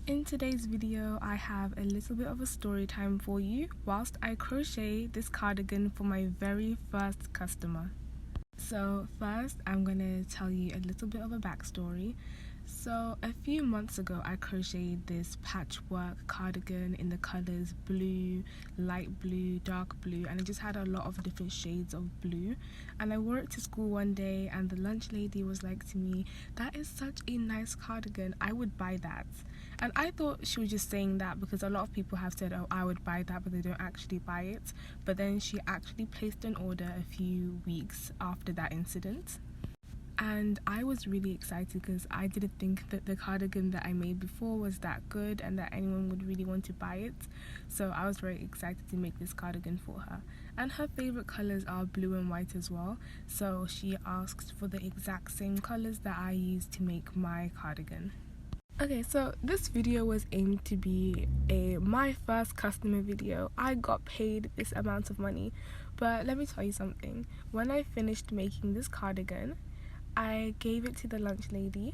In today's video, I have a little bit of a story time for you whilst I crochet this cardigan for my very first customer. So first, I'm going to tell you a little bit of a backstory. So a few months ago, I crocheted this patchwork cardigan in the colors blue, light blue, dark blue, and it just had a lot of different shades of blue. And I wore it to school one day, and the lunch lady was like to me, "That is such a nice cardigan, I would buy that." And I thought she was just saying that because a lot of people have said, "Oh, I would buy that," but they don't actually buy it. But then she actually placed an order a few weeks after that incident. And I was really excited because I didn't think that the cardigan that I made before was that good and that anyone would really want to buy it. So I was very excited to make this cardigan for her. And her favorite colors are blue and white as well. So she asked for the exact same colors that I used to make my cardigan. Okay, so this video was aimed to be my first customer video. I got paid this amount of money, but let me tell you something. When I finished making this cardigan, I gave it to the lunch lady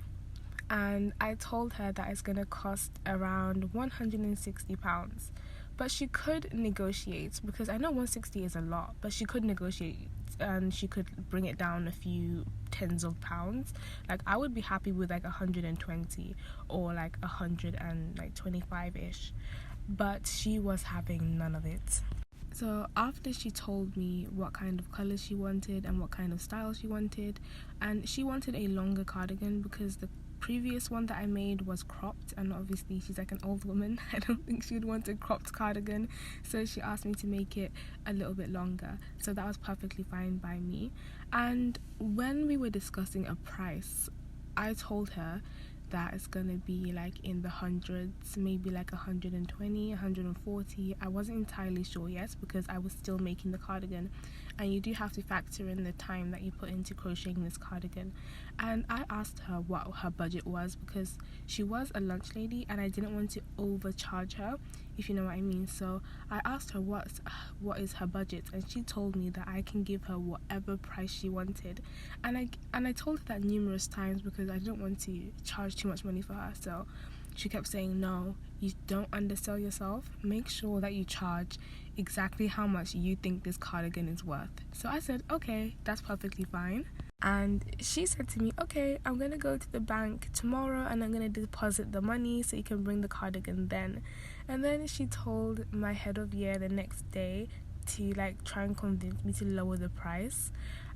and I told her that it's going to cost around £160. But she could negotiate, because I know 160 is a lot, but she could negotiate and she could bring it down a few tens of pounds. Like, I would be happy with like 120 or like 125-ish, but she was having none of it. So after she told me what kind of colours she wanted and what kind of style she wanted, and she wanted a longer cardigan because the previous one that I made was cropped, and obviously she's like an old woman. I don't think she would want a cropped cardigan, so she asked me to make it a little bit longer. So that was perfectly fine by me. And when we were discussing a price, I told her that it's gonna be like in the hundreds, maybe like 120, 140. I wasn't entirely sure yet because I was still making the cardigan, and you do have to factor in the time that you put into crocheting this cardigan. And I asked her what her budget was because she was a lunch lady and I didn't want to overcharge her, if you know what I mean. So I asked her what is her budget, and she told me that I can give her whatever price she wanted. And I told her that numerous times because I didn't want to charge too much money for her. So she kept saying, "No, you don't undersell yourself. Make sure that you charge exactly how much you think this cardigan is worth." So I said, "Okay, that's perfectly fine." And she said to me, "Okay, I'm gonna go to the bank tomorrow and I'm gonna deposit the money so you can bring the cardigan then." And then she told my head of year the next day to like try and convince me to lower the price.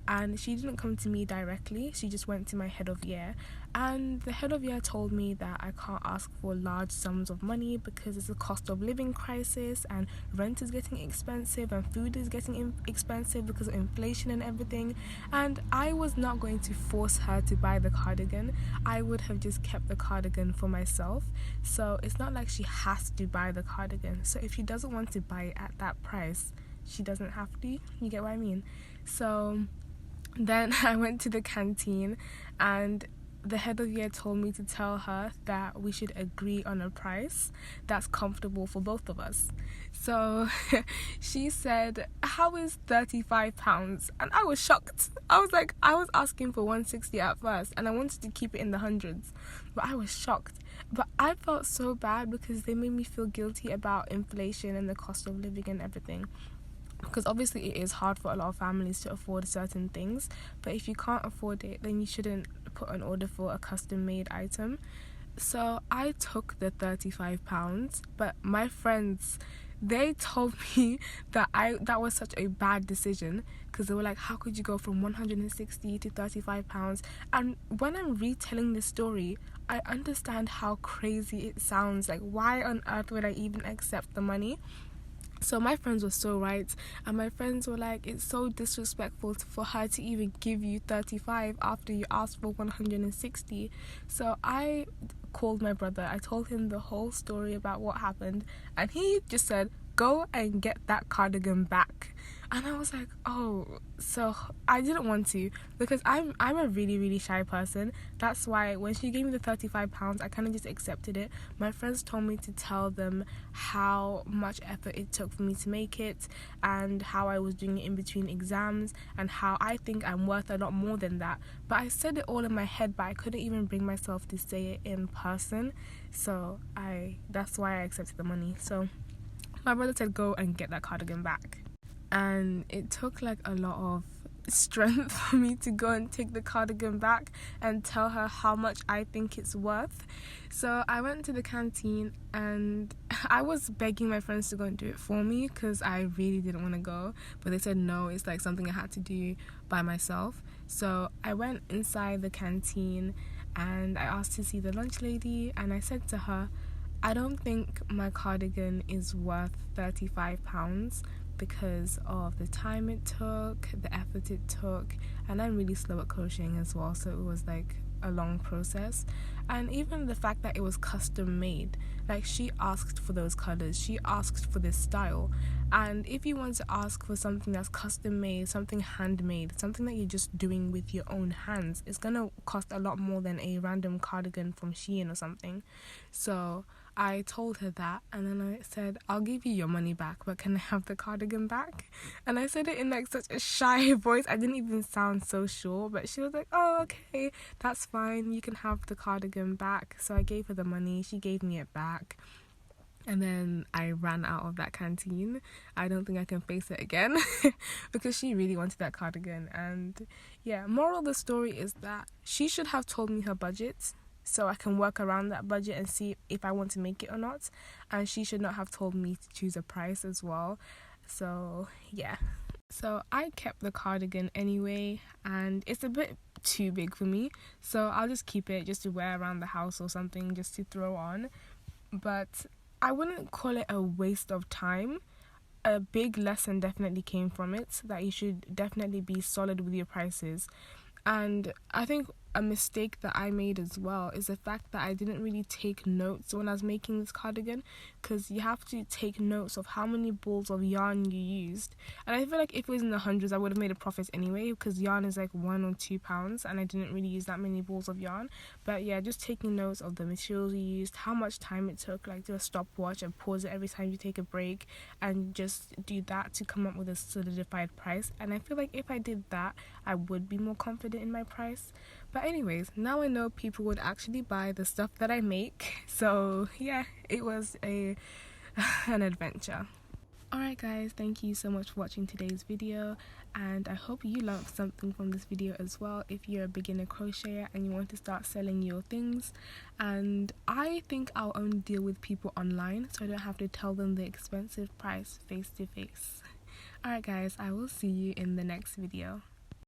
And she didn't come to me directly, she just went to my head of year, and the head of year told me that I can't ask for large sums of money because it's a cost of living crisis and rent is getting expensive and food is getting expensive because of inflation and everything. And I was not going to force her to buy the cardigan. I would have just kept the cardigan for myself. So it's not like she has to buy the cardigan. So if she doesn't want to buy it at that price, she doesn't have to. You get what I mean? So then I went to the canteen and the head of year told me to tell her that we should agree on a price that's comfortable for both of us. So she said, "How is £35? And I was shocked. I was asking for 160 at first and I wanted to keep it in the hundreds, but I was shocked. But I felt so bad because they made me feel guilty about inflation and the cost of living and everything. Because obviously it is hard for a lot of families to afford certain things, but if you can't afford it, then you shouldn't put an order for a custom made item. So I took the £35, but my friends, they told me that that was such a bad decision because they were like, "How could you go from 160 to £35? And when I'm retelling this story, I understand how crazy it sounds. Like, why on earth would I even accept the money? So my friends were so right, and my friends were like, "It's so disrespectful for her to even give you 35 after you asked for 160. So I called my brother. I told him the whole story about what happened, and he just said, go and get that cardigan back. And I was like, oh, so I didn't want to, because I'm a really, really shy person. That's why when she gave me the £35, I kind of just accepted it. My friends told me to tell them how much effort it took for me to make it, and how I was doing it in between exams, and how I think I'm worth a lot more than that. But I said it all in my head, but I couldn't even bring myself to say it in person. So that's why I accepted the money. So my brother said, go and get that cardigan back. And it took like a lot of strength for me to go and take the cardigan back and tell her how much I think it's worth. So I went to the canteen and I was begging my friends to go and do it for me, because I really didn't want to go, but they said no, it's like something I had to do by myself. So I went inside the canteen and I asked to see the lunch lady, and I said to her, I don't think my cardigan is worth £35 because of the time it took, the effort it took, and I'm really slow at crocheting as well, so it was like a long process. And even the fact that it was custom made, like she asked for those colors, she asked for this style, and if you want to ask for something that's custom made, something handmade, something that you're just doing with your own hands, it's gonna cost a lot more than a random cardigan from Shein or something. So I told her that, and then I said, I'll give you your money back, but can I have the cardigan back? And I said it in like such a shy voice, I didn't even sound so sure, but she was like, oh, okay, that's fine, you can have the cardigan back. So I gave her the money, she gave me it back, and then I ran out of that canteen. I don't think I can face it again because she really wanted that cardigan. And yeah, moral of the story is that she should have told me her budget, so I can work around that budget and see if I want to make it or not. And she should not have told me to choose a price as well. So yeah. So I kept the cardigan anyway, and it's a bit too big for me. So I'll just keep it just to wear around the house or something, just to throw on. But I wouldn't call it a waste of time. A big lesson definitely came from it, that you should definitely be solid with your prices. And I think a mistake that I made as well is the fact that I didn't really take notes when I was making this cardigan, because you have to take notes of how many balls of yarn you used. And I feel like if it was in the hundreds, I would have made a profit anyway, because yarn is like £1 or £2 and I didn't really use that many balls of yarn. But yeah, just taking notes of the materials you used, how much time it took, like do a stopwatch and pause it every time you take a break, and just do that to come up with a solidified price. And I feel like if I did that, I would be more confident in my price. But anyways, now I know people would actually buy the stuff that I make. So yeah, it was an adventure. Alright guys, thank you so much for watching today's video, and I hope you learned something from this video as well if you're a beginner crocheter and you want to start selling your things. And I think I'll only deal with people online, so I don't have to tell them the expensive price face to face. Alright guys, I will see you in the next video.